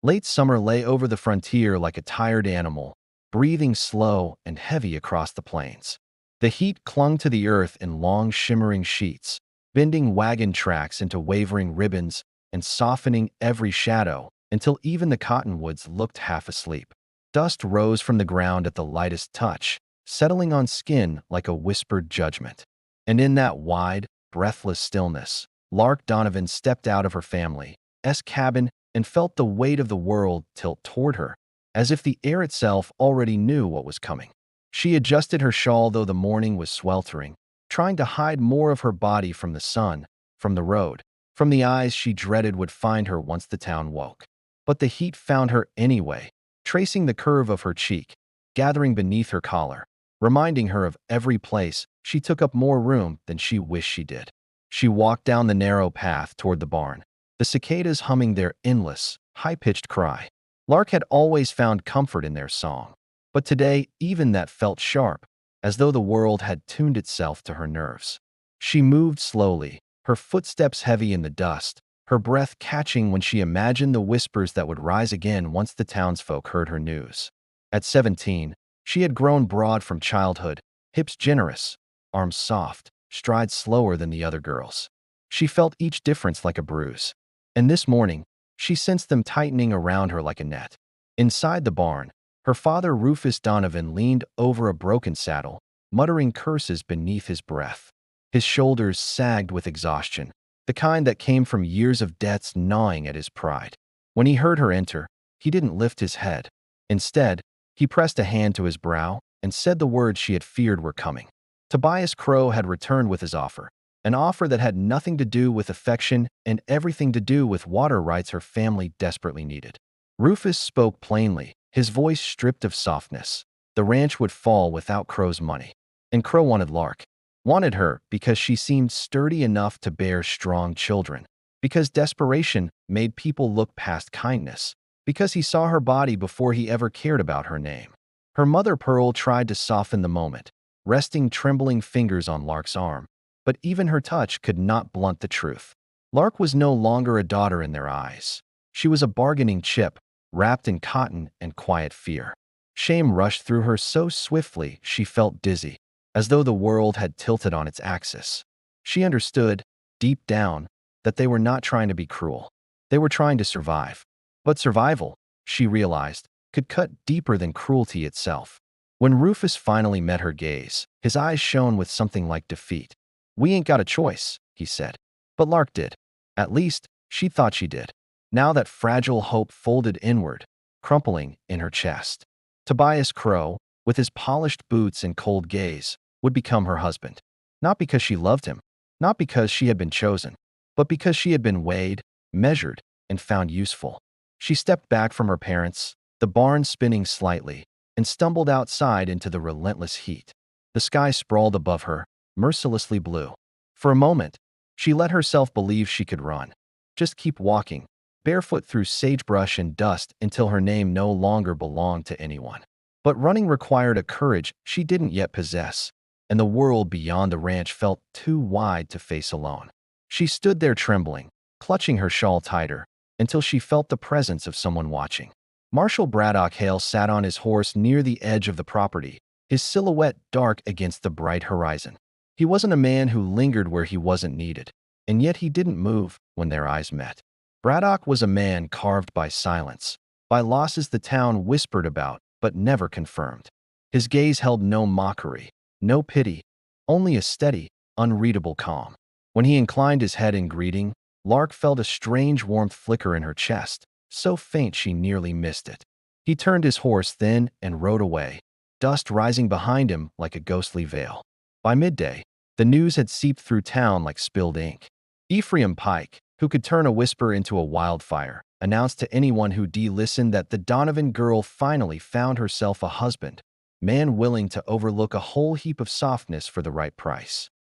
Late summer lay over the frontier like a tired animal, breathing slow and heavy across the plains. The heat clung to the earth in long, shimmering sheets, bending wagon tracks into wavering ribbons and softening every shadow until even the cottonwoods looked half asleep. Dust rose from the ground at the lightest touch, settling on skin like a whispered judgment. And in that wide, breathless stillness, Lark Donovan stepped out of her family's cabin and felt the weight of the world tilt toward her, as if the air itself already knew what was coming. She adjusted her shawl, though the morning was sweltering, trying to hide more of her body from the sun, from the road, from the eyes she dreaded would find her once the town woke. But the heat found her anyway, tracing the curve of her cheek, gathering beneath her collar, reminding her of every place she took up more room than she wished she did. She walked down the narrow path toward the barn, the cicadas humming their endless, high-pitched cry. Lark had always found comfort in their song, but today even that felt sharp, as though the world had tuned itself to her nerves. She moved slowly, her footsteps heavy in the dust, her breath catching when she imagined the whispers that would rise again once the townsfolk heard her news. At 17, she had grown broad from childhood, hips generous, arms soft, strides slower than the other girls. She felt each difference like a bruise. And this morning, she sensed them tightening around her like a net. Inside the barn, her father Rufus Donovan leaned over a broken saddle, muttering curses beneath his breath. His shoulders sagged with exhaustion, the kind that came from years of debts gnawing at his pride. When he heard her enter, he didn't lift his head. Instead, he pressed a hand to his brow and said the words she had feared were coming. Tobias Crow had returned with his offer, an offer that had nothing to do with affection and everything to do with water rights her family desperately needed. Rufus spoke plainly, his voice stripped of softness. The ranch would fall without Crow's money. And Crow wanted Lark. Wanted her because she seemed sturdy enough to bear strong children, because desperation made people look past kindness, because he saw her body before he ever cared about her name. Her mother Pearl tried to soften the moment, resting trembling fingers on Lark's arm, but even her touch could not blunt the truth. Lark was no longer a daughter in their eyes. She was a bargaining chip, wrapped in cotton and quiet fear. Shame rushed through her so swiftly she felt dizzy, as though the world had tilted on its axis. She understood, deep down, that they were not trying to be cruel. They were trying to survive. But survival, she realized, could cut deeper than cruelty itself. When Rufus finally met her gaze, his eyes shone with something like defeat. "We ain't got a choice," he said. But Lark did. At least, she thought she did. Now that fragile hope folded inward, crumpling in her chest. Tobias Crow, with his polished boots and cold gaze, would become her husband. Not because she loved him, not because she had been chosen, but because she had been weighed, measured, and found useful. She stepped back from her parents, the barn spinning slightly, and stumbled outside into the relentless heat. The sky sprawled above her, mercilessly blue. For a moment, she let herself believe she could run. Just keep walking, barefoot through sagebrush and dust until her name no longer belonged to anyone. But running required a courage she didn't yet possess, and the world beyond the ranch felt too wide to face alone. She stood there trembling, clutching her shawl tighter, until she felt the presence of someone watching. Marshal Braddock Hale sat on his horse near the edge of the property, his silhouette dark against the bright horizon. He wasn't a man who lingered where he wasn't needed, and yet he didn't move when their eyes met. Braddock was a man carved by silence, by losses the town whispered about but never confirmed. His gaze held no mockery, no pity, only a steady, unreadable calm. When he inclined his head in greeting, Lark felt a strange warmth flicker in her chest, so faint she nearly missed it. He turned his horse then and rode away, dust rising behind him like a ghostly veil. By midday, the news had seeped through town like spilled ink. Ephraim Pike, who could turn a whisper into a wildfire, announced to anyone who listened that the Donovan girl finally found herself a husband, man willing to overlook a whole heap of softness for the right price.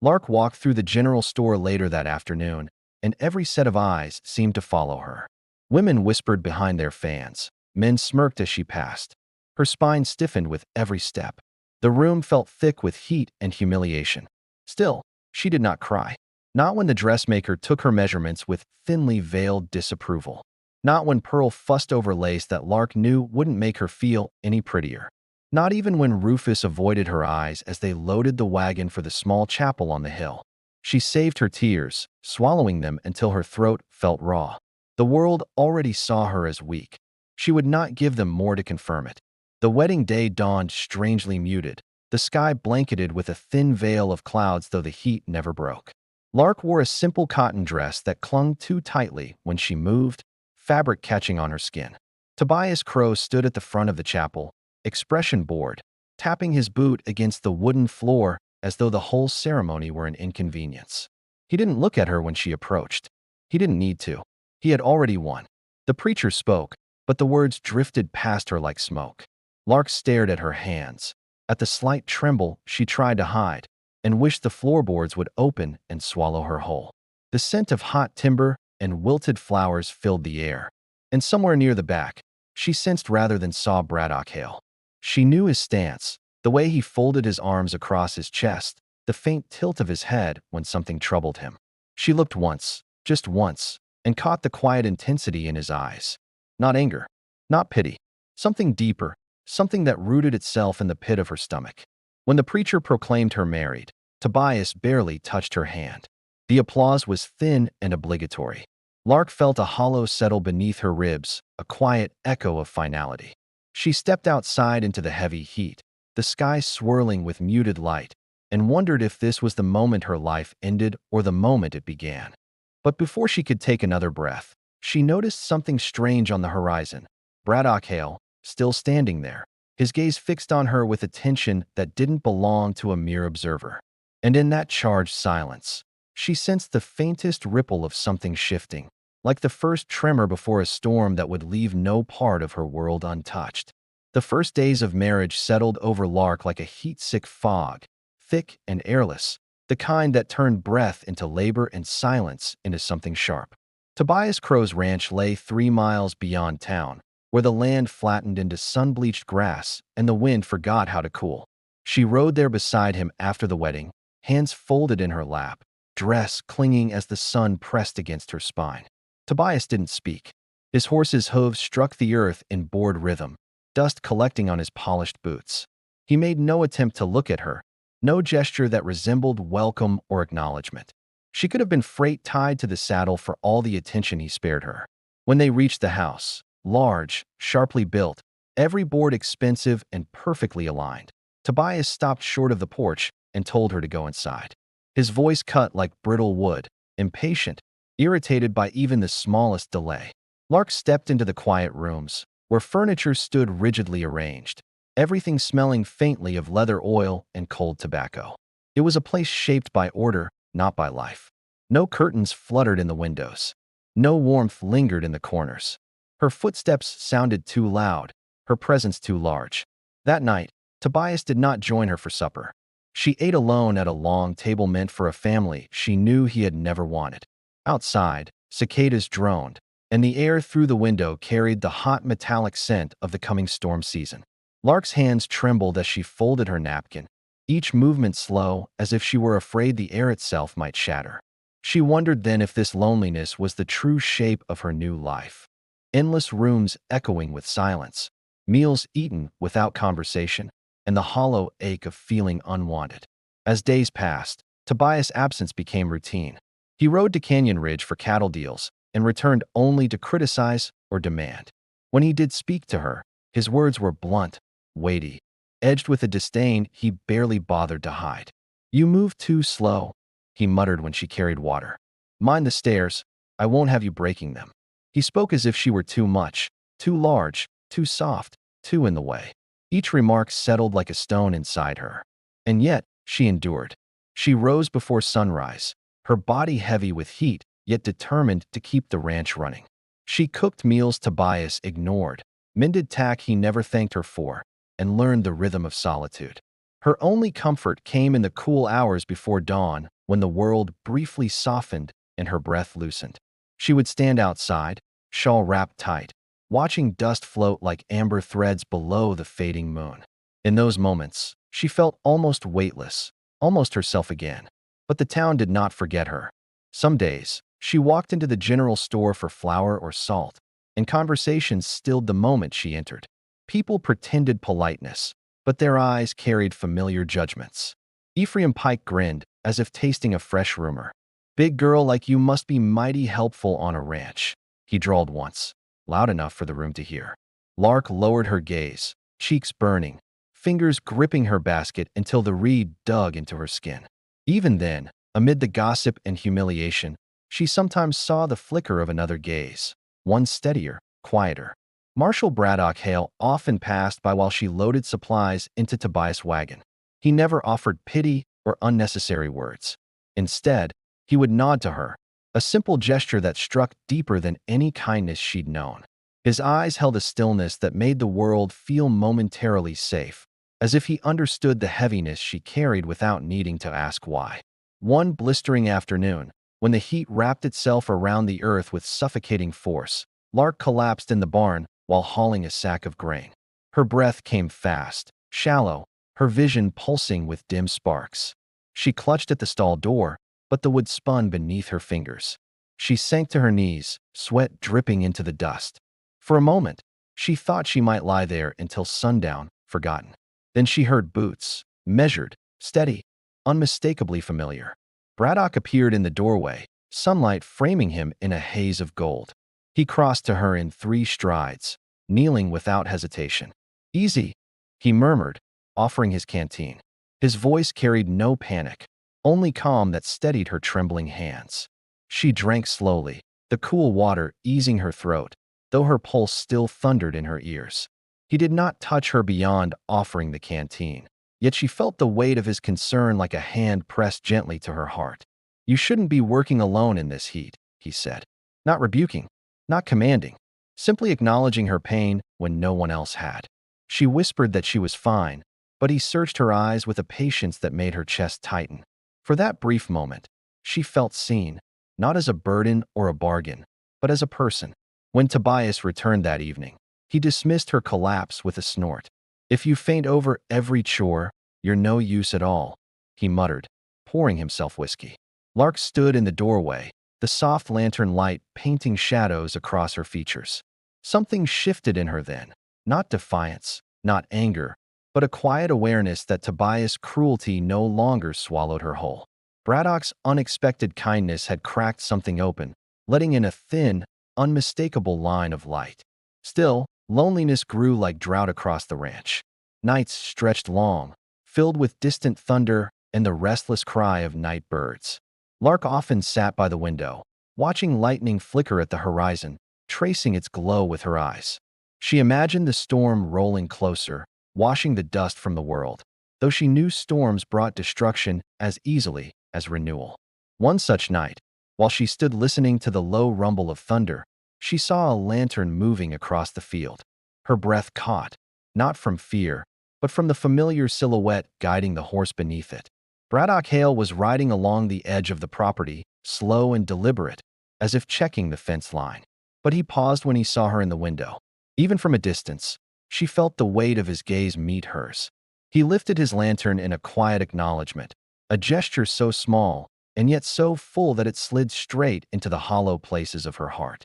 Lark walked through the general store later that afternoon, and every set of eyes seemed to follow her. Women whispered behind their fans. Men smirked as she passed. Her spine stiffened with every step. The room felt thick with heat and humiliation. Still, she did not cry. Not when the dressmaker took her measurements with thinly veiled disapproval. Not when Pearl fussed over lace that Lark knew wouldn't make her feel any prettier. Not even when Rufus avoided her eyes as they loaded the wagon for the small chapel on the hill. She saved her tears, swallowing them until her throat felt raw. The world already saw her as weak. She would not give them more to confirm it. The wedding day dawned strangely muted, the sky blanketed with a thin veil of clouds though the heat never broke. Lark wore a simple cotton dress that clung too tightly when she moved, fabric catching on her skin. Tobias Crow stood at the front of the chapel, expression bored, tapping his boot against the wooden floor as though the whole ceremony were an inconvenience. He didn't look at her when she approached. He didn't need to. He had already won. The preacher spoke, but the words drifted past her like smoke. Lark stared at her hands, at the slight tremble she tried to hide, and wished the floorboards would open and swallow her whole. The scent of hot timber and wilted flowers filled the air, and somewhere near the back, she sensed rather than saw Braddock Hale. She knew his stance, the way he folded his arms across his chest, the faint tilt of his head when something troubled him. She looked once, just once, and caught the quiet intensity in his eyes. Not anger, not pity, something deeper, something that rooted itself in the pit of her stomach. When the preacher proclaimed her married, Tobias barely touched her hand. The applause was thin and obligatory. Lark felt a hollow settle beneath her ribs, a quiet echo of finality. She stepped outside into the heavy heat, the sky swirling with muted light, and wondered if this was the moment her life ended or the moment it began. But before she could take another breath, she noticed something strange on the horizon. Braddock Hale, still standing there, his gaze fixed on her with attention that didn't belong to a mere observer. And in that charged silence, she sensed the faintest ripple of something shifting, like the first tremor before a storm that would leave no part of her world untouched. The first days of marriage settled over Lark like a heat-sick fog, thick and airless, the kind that turned breath into labor and silence into something sharp. Tobias Crow's ranch lay 3 miles beyond town, where the land flattened into sun-bleached grass and the wind forgot how to cool. She rode there beside him after the wedding, hands folded in her lap, dress clinging as the sun pressed against her spine. Tobias didn't speak. His horse's hooves struck the earth in bored rhythm, dust collecting on his polished boots. He made no attempt to look at her, no gesture that resembled welcome or acknowledgement. She could have been freight tied to the saddle for all the attention he spared her. When they reached the house, large, sharply built, every board expensive and perfectly aligned, Tobias stopped short of the porch and told her to go inside. His voice cut like brittle wood, impatient, irritated by even the smallest delay. Lark stepped into the quiet rooms, where furniture stood rigidly arranged, everything smelling faintly of leather oil and cold tobacco. It was a place shaped by order, not by life. No curtains fluttered in the windows. No warmth lingered in the corners. Her footsteps sounded too loud, her presence too large. That night, Tobias did not join her for supper. She ate alone at a long table meant for a family she knew he had never wanted. Outside, cicadas droned, and the air through the window carried the hot metallic scent of the coming storm season. Lark's hands trembled as she folded her napkin, each movement slow as if she were afraid the air itself might shatter. She wondered then if this loneliness was the true shape of her new life. Endless rooms echoing with silence, meals eaten without conversation, and the hollow ache of feeling unwanted. As days passed, Tobias' absence became routine. He rode to Canyon Ridge for cattle deals and returned only to criticize or demand. When he did speak to her, his words were blunt, weighty, edged with a disdain he barely bothered to hide. "You move too slow," he muttered when she carried water. "Mind the stairs, I won't have you breaking them." He spoke as if she were too much, too large, too soft, too in the way. Each remark settled like a stone inside her. And yet, she endured. She rose before sunrise, her body heavy with heat, yet determined to keep the ranch running. She cooked meals Tobias ignored, mended tack he never thanked her for, and learned the rhythm of solitude. Her only comfort came in the cool hours before dawn, when the world briefly softened and her breath loosened. She would stand outside, shawl wrapped tight, watching dust float like amber threads below the fading moon. In those moments, she felt almost weightless, almost herself again. But the town did not forget her. Some days, she walked into the general store for flour or salt, and conversations stilled the moment she entered. People pretended politeness, but their eyes carried familiar judgments. Ephraim Pike grinned, as if tasting a fresh rumor. "Big girl like you must be mighty helpful on a ranch," he drawled once, loud enough for the room to hear. Lark lowered her gaze, cheeks burning, fingers gripping her basket until the reed dug into her skin. Even then, amid the gossip and humiliation, she sometimes saw the flicker of another gaze, one steadier, quieter. Marshal Braddock Hale often passed by while she loaded supplies into Tobias' wagon. He never offered pity or unnecessary words. Instead, he would nod to her, a simple gesture that struck deeper than any kindness she'd known. His eyes held a stillness that made the world feel momentarily safe, as if he understood the heaviness she carried without needing to ask why. One blistering afternoon, when the heat wrapped itself around the earth with suffocating force, Lark collapsed in the barn while hauling a sack of grain. Her breath came fast, shallow, her vision pulsing with dim sparks. She clutched at the stall door, but the wood spun beneath her fingers. She sank to her knees, sweat dripping into the dust. For a moment, she thought she might lie there until sundown, forgotten. Then she heard boots, measured, steady, unmistakably familiar. Braddock appeared in the doorway, sunlight framing him in a haze of gold. He crossed to her in 3 strides, kneeling without hesitation. "Easy," he murmured, offering his canteen. His voice carried no panic, only calm that steadied her trembling hands. She drank slowly, the cool water easing her throat, though her pulse still thundered in her ears. He did not touch her beyond offering the canteen, yet she felt the weight of his concern like a hand pressed gently to her heart. "You shouldn't be working alone in this heat," he said. Not rebuking, not commanding, simply acknowledging her pain when no one else had. She whispered that she was fine, but he searched her eyes with a patience that made her chest tighten. For that brief moment, she felt seen, not as a burden or a bargain, but as a person. When Tobias returned that evening, he dismissed her collapse with a snort. "If you faint over every chore, you're no use at all," he muttered, pouring himself whiskey. Lark stood in the doorway, the soft lantern light painting shadows across her features. Something shifted in her then, not defiance, not anger, but a quiet awareness that Tobias' cruelty no longer swallowed her whole. Braddock's unexpected kindness had cracked something open, letting in a thin, unmistakable line of light. Still, loneliness grew like drought across the ranch. Nights stretched long, filled with distant thunder and the restless cry of night birds. Lark often sat by the window, watching lightning flicker at the horizon, tracing its glow with her eyes. She imagined the storm rolling closer, washing the dust from the world, though she knew storms brought destruction as easily as renewal. One such night, while she stood listening to the low rumble of thunder, she saw a lantern moving across the field. Her breath caught, not from fear, but from the familiar silhouette guiding the horse beneath it. Braddock Hale was riding along the edge of the property, slow and deliberate, as if checking the fence line. But he paused when he saw her in the window. Even from a distance, she felt the weight of his gaze meet hers. He lifted his lantern in a quiet acknowledgement, a gesture so small and yet so full that it slid straight into the hollow places of her heart.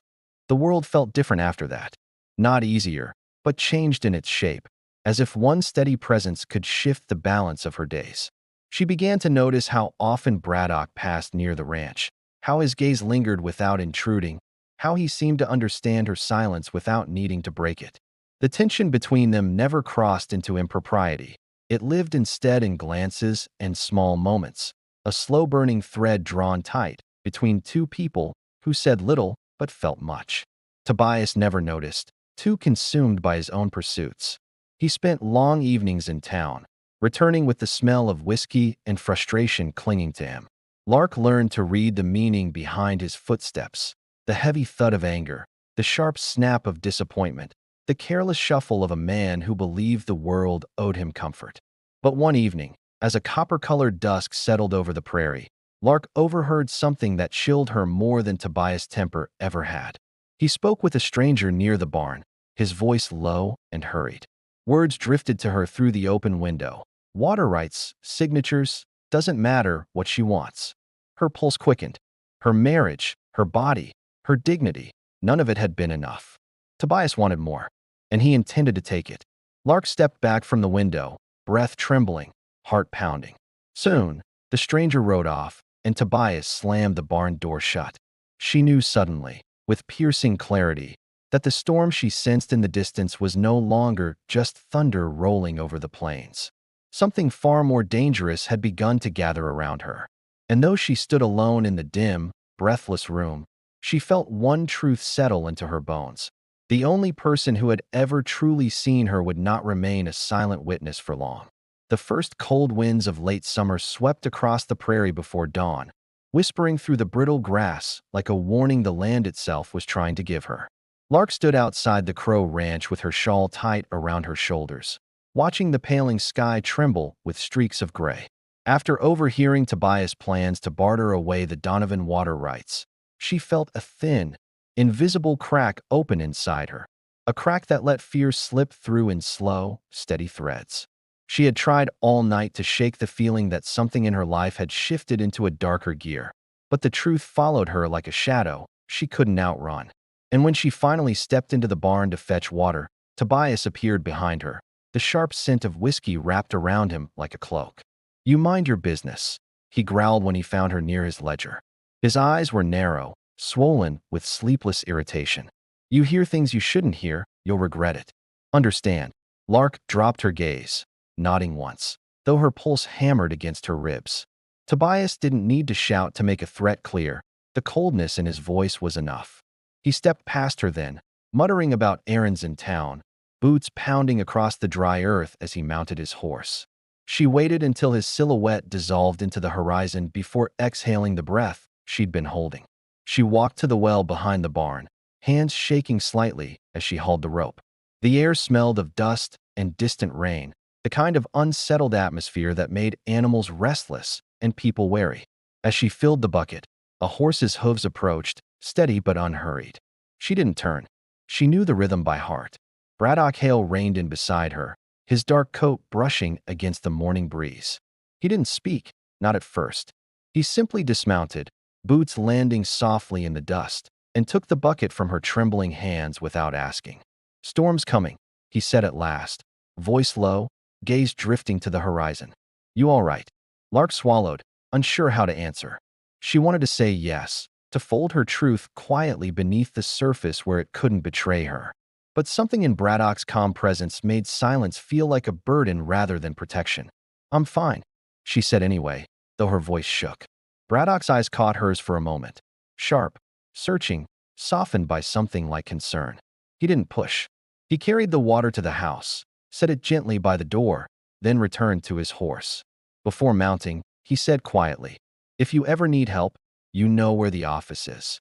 The world felt different after that. Not easier, but changed in its shape, as if one steady presence could shift the balance of her days. She began to notice how often Braddock passed near the ranch, how his gaze lingered without intruding, how he seemed to understand her silence without needing to break it. The tension between them never crossed into impropriety. It lived instead in glances and small moments, a slow-burning thread drawn tight between 2 people who said little but felt much. Tobias never noticed, too consumed by his own pursuits. He spent long evenings in town, returning with the smell of whiskey and frustration clinging to him. Lark learned to read the meaning behind his footsteps, the heavy thud of anger, the sharp snap of disappointment, the careless shuffle of a man who believed the world owed him comfort. But one evening, as a copper-colored dusk settled over the prairie, Lark overheard something that chilled her more than Tobias' temper ever had. He spoke with a stranger near the barn, his voice low and hurried. Words drifted to her through the open window. Water rights, signatures, doesn't matter what she wants. Her pulse quickened. Her marriage, her body, her dignity, none of it had been enough. Tobias wanted more, and he intended to take it. Lark stepped back from the window, breath trembling, heart pounding. Soon, the stranger rode off, and Tobias slammed the barn door shut. She knew suddenly, with piercing clarity, that the storm she sensed in the distance was no longer just thunder rolling over the plains. Something far more dangerous had begun to gather around her. And though she stood alone in the dim, breathless room, she felt one truth settle into her bones. The only person who had ever truly seen her would not remain a silent witness for long. The first cold winds of late summer swept across the prairie before dawn, whispering through the brittle grass like a warning the land itself was trying to give her. Lark stood outside the Crow Ranch with her shawl tight around her shoulders, watching the paling sky tremble with streaks of gray. After overhearing Tobias' plans to barter away the Donovan water rights, she felt a thin, invisible crack open inside her, a crack that let fear slip through in slow, steady threads. She had tried all night to shake the feeling that something in her life had shifted into a darker gear, but the truth followed her like a shadow she couldn't outrun. And when she finally stepped into the barn to fetch water, Tobias appeared behind her, the sharp scent of whiskey wrapped around him like a cloak. "You mind your business," he growled when he found her near his ledger. His eyes were narrow, swollen with sleepless irritation. "You hear things you shouldn't hear, you'll regret it. Understand?" Lark dropped her gaze, nodding once, though her pulse hammered against her ribs. Tobias didn't need to shout to make a threat clear. The coldness in his voice was enough. He stepped past her then, muttering about errands in town, boots pounding across the dry earth as he mounted his horse. She waited until his silhouette dissolved into the horizon before exhaling the breath she'd been holding. She walked to the well behind the barn, hands shaking slightly as she hauled the rope. The air smelled of dust and distant rain, the kind of unsettled atmosphere that made animals restless and people wary. As she filled the bucket, a horse's hooves approached, steady but unhurried. She didn't turn. She knew the rhythm by heart. Braddock Hale reined in beside her, his dark coat brushing against the morning breeze. He didn't speak, not at first. He simply dismounted, boots landing softly in the dust, and took the bucket from her trembling hands without asking. "Storm's coming," he said at last, voice low, gaze drifting to the horizon. "You all right?" Lark swallowed, unsure how to answer. She wanted to say yes, to fold her truth quietly beneath the surface where it couldn't betray her. But something in Braddock's calm presence made silence feel like a burden rather than protection. "I'm fine," she said anyway, though her voice shook. Braddock's eyes caught hers for a moment, sharp, searching, softened by something like concern. He didn't push. He carried the water to the house, set it gently by the door, then returned to his horse. Before mounting, he said quietly, "If you ever need help, you know where the office is."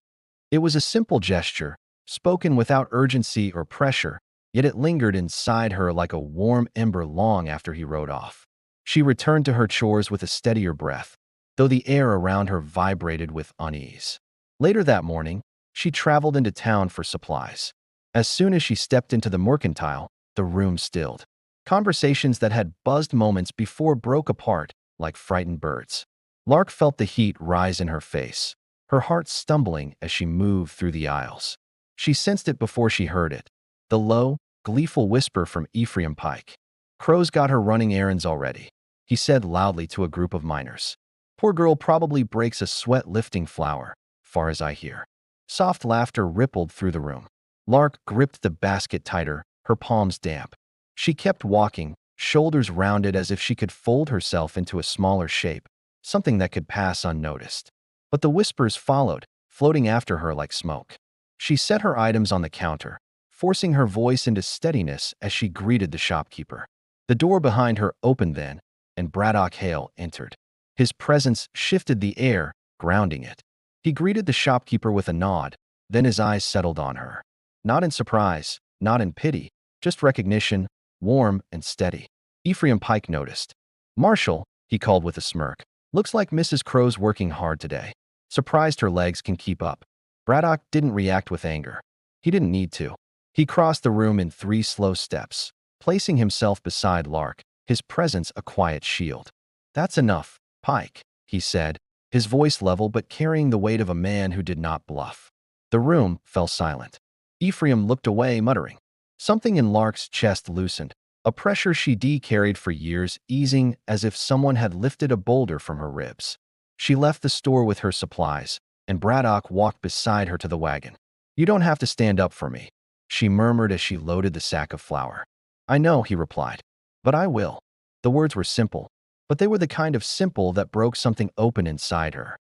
It was a simple gesture, spoken without urgency or pressure, yet it lingered inside her like a warm ember long after he rode off. She returned to her chores with a steadier breath, though the air around her vibrated with unease. Later that morning, she traveled into town for supplies. As soon as she stepped into the mercantile, the room stilled. Conversations that had buzzed moments before broke apart like frightened birds. Lark felt the heat rise in her face, her heart stumbling as she moved through the aisles. She sensed it before she heard it, the low, gleeful whisper from Ephraim Pike. "Crow's got her running errands already," he said loudly to a group of miners. "Poor girl probably breaks a sweat lifting flour, far as I hear." Soft laughter rippled through the room. Lark gripped the basket tighter, her palms damp. She kept walking, shoulders rounded as if she could fold herself into a smaller shape, something that could pass unnoticed. But the whispers followed, floating after her like smoke. She set her items on the counter, forcing her voice into steadiness as she greeted the shopkeeper. The door behind her opened then, and Braddock Hale entered. His presence shifted the air, grounding it. He greeted the shopkeeper with a nod, then his eyes settled on her. Not in surprise, not in pity, just recognition, warm and steady. Ephraim Pike noticed. "Marshall," he called with a smirk, "looks like Mrs. Crow's working hard today. Surprised her legs can keep up." Braddock didn't react with anger. He didn't need to. He crossed the room in 3 slow steps, placing himself beside Lark, his presence a quiet shield. "That's enough, Pike," he said, his voice level but carrying the weight of a man who did not bluff. The room fell silent. Ephraim looked away, muttering. Something in Lark's chest loosened, a pressure she carried for years easing as if someone had lifted a boulder from her ribs. She left the store with her supplies, and Braddock walked beside her to the wagon. "You don't have to stand up for me," she murmured as she loaded the sack of flour. "I know," he replied, "but I will." The words were simple, but they were the kind of simple that broke something open inside her.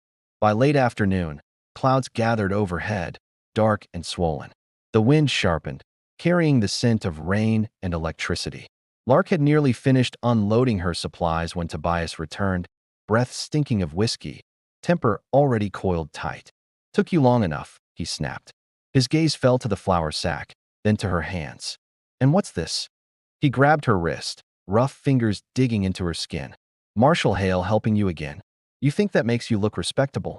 By late afternoon, clouds gathered overhead, dark and swollen. The wind sharpened, carrying the scent of rain and electricity. Lark had nearly finished unloading her supplies when Tobias returned, breath stinking of whiskey, temper already coiled tight. "Took you long enough," he snapped. His gaze fell to the flour sack, then to her hands. "And what's this?" He grabbed her wrist, rough fingers digging into her skin. "Marshall Hale helping you again. You think that makes you look respectable?"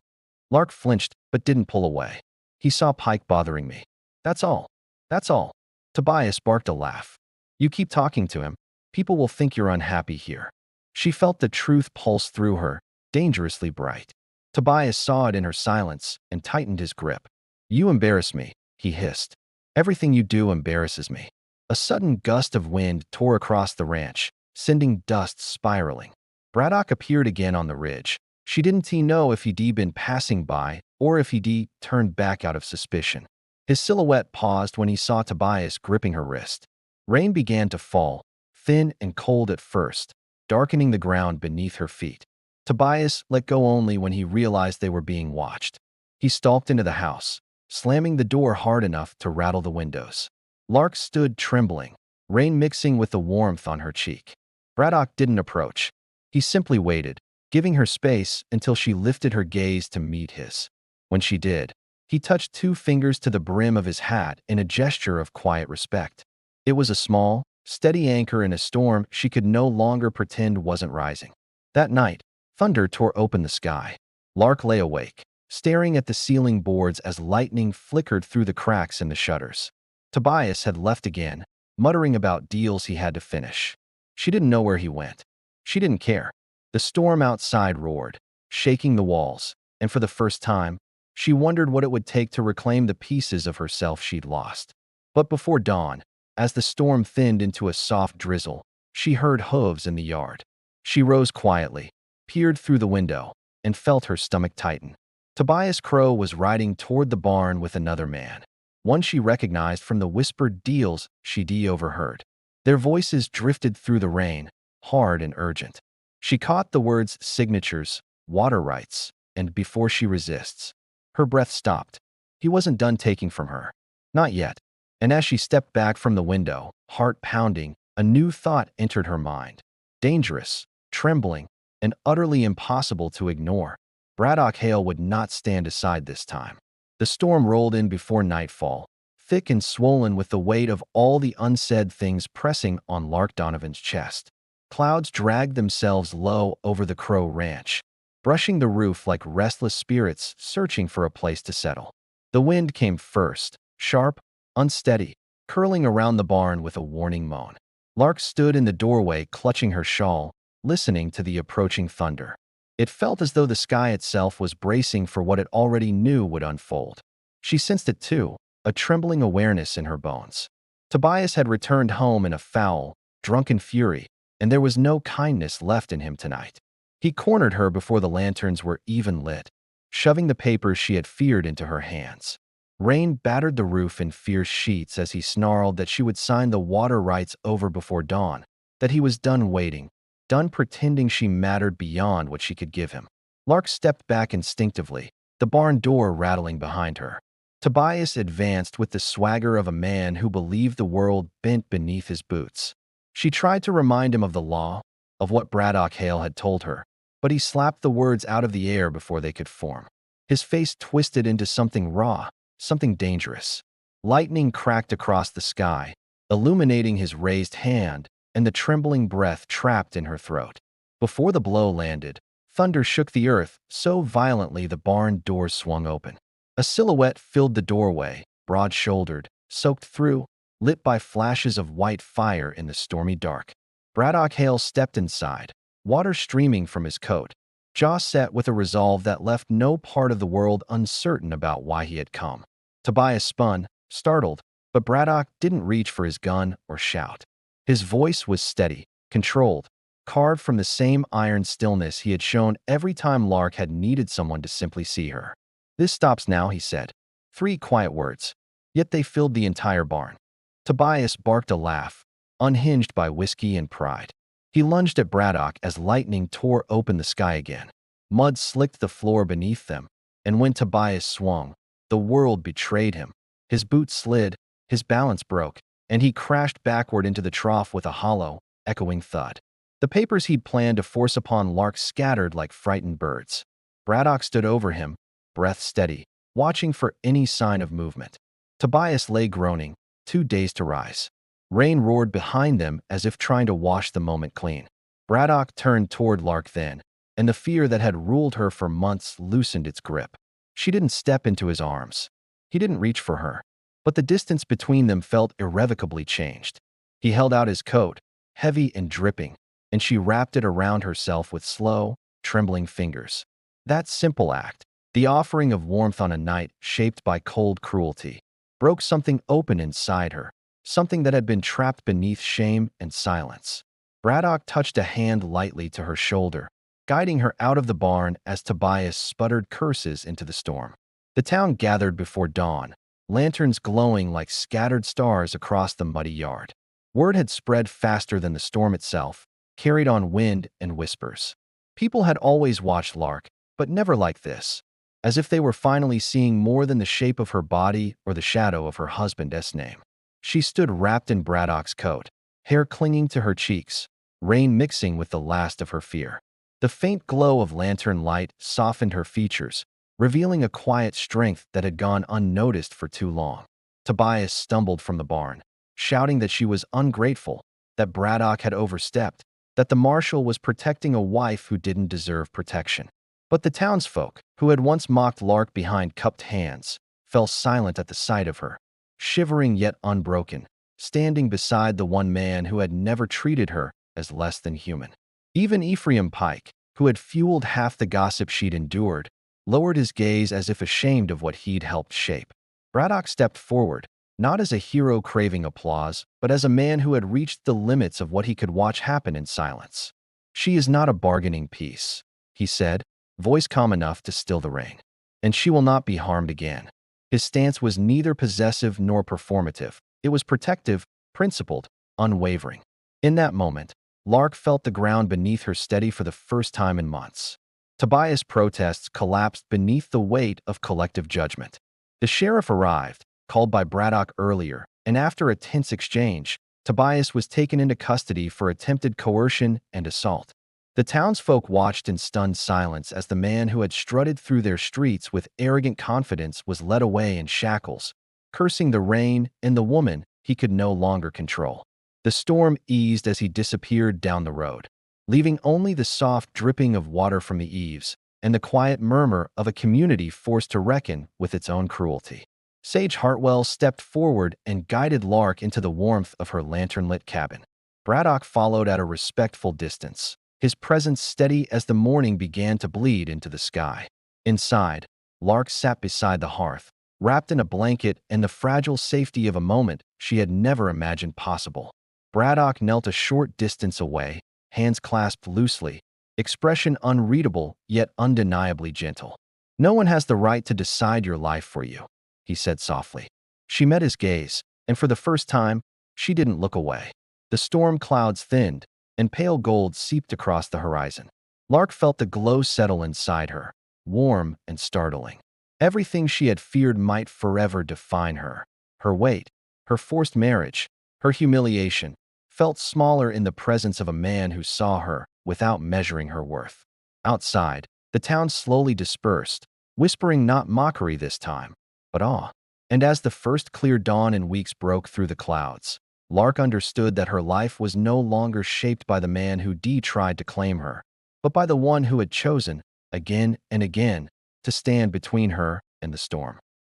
Lark flinched but didn't pull away. "He saw Pike bothering me. That's all. That's all." Tobias barked a laugh. "You keep talking to him. People will think you're unhappy here." She felt the truth pulse through her, dangerously bright. Tobias saw it in her silence and tightened his grip. "You embarrass me," he hissed. "Everything you do embarrasses me." A sudden gust of wind tore across the ranch, sending dust spiraling. Braddock appeared again on the ridge. She didn't know if he'd been passing by or if he'd turned back out of suspicion. His silhouette paused when he saw Tobias gripping her wrist. Rain began to fall, thin and cold at first, darkening the ground beneath her feet. Tobias let go only when he realized they were being watched. He stalked into the house, slamming the door hard enough to rattle the windows. Lark stood trembling, rain mixing with the warmth on her cheek. Braddock didn't approach. He simply waited, giving her space until she lifted her gaze to meet his. When she did, he touched 2 fingers to the brim of his hat in a gesture of quiet respect. It was a small, steady anchor in a storm she could no longer pretend wasn't rising. That night, thunder tore open the sky. Lark lay awake, staring at the ceiling boards as lightning flickered through the cracks in the shutters. Tobias had left again, muttering about deals he had to finish. She didn't know where he went. She didn't care. The storm outside roared, shaking the walls, and for the first time, she wondered what it would take to reclaim the pieces of herself she'd lost. But before dawn, as the storm thinned into a soft drizzle, she heard hooves in the yard. She rose quietly, peered through the window, and felt her stomach tighten. Tobias Crow was riding toward the barn with another man, one she recognized from the whispered deals she'd overheard. Their voices drifted through the rain, hard and urgent. She caught the words signatures, water rights, and before she resists. Her breath stopped. He wasn't done taking from her. Not yet. And as she stepped back from the window, heart pounding, a new thought entered her mind. Dangerous, trembling, and utterly impossible to ignore. Braddock Hale would not stand aside this time. The storm rolled in before nightfall, thick and swollen with the weight of all the unsaid things pressing on Lark Donovan's chest. Clouds dragged themselves low over the Crow Ranch, brushing the roof like restless spirits searching for a place to settle. The wind came first, sharp, unsteady, curling around the barn with a warning moan. Lark stood in the doorway clutching her shawl, listening to the approaching thunder. It felt as though the sky itself was bracing for what it already knew would unfold. She sensed it too, a trembling awareness in her bones. Tobias had returned home in a foul, drunken fury, and there was no kindness left in him tonight. He cornered her before the lanterns were even lit, shoving the papers she had feared into her hands. Rain battered the roof in fierce sheets as he snarled that she would sign the water rights over before dawn, that he was done waiting, done pretending she mattered beyond what she could give him. Lark stepped back instinctively, the barn door rattling behind her. Tobias advanced with the swagger of a man who believed the world bent beneath his boots. She tried to remind him of the law, of what Braddock Hale had told her, but he slapped the words out of the air before they could form. His face twisted into something raw, something dangerous. Lightning cracked across the sky, illuminating his raised hand and the trembling breath trapped in her throat. Before the blow landed, thunder shook the earth so violently the barn doors swung open. A silhouette filled the doorway, broad-shouldered, soaked through, lit by flashes of white fire in the stormy dark. Braddock Hale stepped inside, water streaming from his coat, jaw set with a resolve that left no part of the world uncertain about why he had come. Tobias spun, startled, But Braddock didn't reach for his gun or shout. His voice was steady, controlled, carved from the same iron stillness he had shown every time Lark had needed someone to simply see her. "This stops now," he said. 3 quiet words. Yet they filled the entire barn. Tobias barked a laugh, unhinged by whiskey and pride. He lunged at Braddock as lightning tore open the sky again. Mud slicked the floor beneath them, and when Tobias swung, the world betrayed him. His boots slid, his balance broke, and he crashed backward into the trough with a hollow, echoing thud. The papers he'd planned to force upon Lark scattered like frightened birds. Braddock stood over him, breath steady, watching for any sign of movement. Tobias lay groaning, too dazed to rise. Rain roared behind them as if trying to wash the moment clean. Braddock turned toward Lark then, and the fear that had ruled her for months loosened its grip. She didn't step into his arms. He didn't reach for her. But the distance between them felt irrevocably changed. He held out his coat, heavy and dripping, and she wrapped it around herself with slow, trembling fingers. That simple act, the offering of warmth on a night shaped by cold cruelty, broke something open inside her, something that had been trapped beneath shame and silence. Braddock touched a hand lightly to her shoulder, guiding her out of the barn as Tobias sputtered curses into the storm. The town gathered before dawn, lanterns glowing like scattered stars across the muddy yard. Word had spread faster than the storm itself, carried on wind and whispers. People had always watched Lark, but never like this, as if they were finally seeing more than the shape of her body or the shadow of her husband's name. She stood wrapped in Braddock's coat, hair clinging to her cheeks, rain mixing with the last of her fear. The faint glow of lantern light softened her features, revealing a quiet strength that had gone unnoticed for too long. Tobias stumbled from the barn, shouting that she was ungrateful, that Braddock had overstepped, that the marshal was protecting a wife who didn't deserve protection. But the townsfolk, who had once mocked Lark behind cupped hands, fell silent at the sight of her, shivering yet unbroken, standing beside the one man who had never treated her as less than human. Even Ephraim Pike, who had fueled half the gossip she'd endured, lowered his gaze as if ashamed of what he'd helped shape. Braddock stepped forward, not as a hero craving applause, but as a man who had reached the limits of what he could watch happen in silence. "She is not a bargaining piece," he said, voice calm enough to still the rain. "And she will not be harmed again." His stance was neither possessive nor performative. It was protective, principled, unwavering. In that moment, Lark felt the ground beneath her steady for the first time in months. Tobias' protests collapsed beneath the weight of collective judgment. The sheriff arrived, called by Braddock earlier, and after a tense exchange, Tobias was taken into custody for attempted coercion and assault. The townsfolk watched in stunned silence as the man who had strutted through their streets with arrogant confidence was led away in shackles, cursing the rain and the woman he could no longer control. The storm eased as he disappeared down the road, leaving only the soft dripping of water from the eaves and the quiet murmur of a community forced to reckon with its own cruelty. Sage Hartwell stepped forward and guided Lark into the warmth of her lantern-lit cabin. Braddock followed at a respectful distance, his presence steady as the morning began to bleed into the sky. Inside, Lark sat beside the hearth, wrapped in a blanket and the fragile safety of a moment she had never imagined possible. Braddock knelt a short distance away, hands clasped loosely, expression unreadable yet undeniably gentle. "No one has the right to decide your life for you," he said softly. She met his gaze, and for the first time, she didn't look away. The storm clouds thinned, and pale gold seeped across the horizon. Lark felt the glow settle inside her, warm and startling. Everything she had feared might forever define her. Her weight, her forced marriage, her humiliation, felt smaller in the presence of a man who saw her without measuring her worth. Outside, the town slowly dispersed, whispering not mockery this time, but awe. And as the first clear dawn in weeks broke through the clouds, Lark understood that her life was no longer shaped by the man who tried to claim her, but by the one who had chosen, again and again, to stand between her and the storm.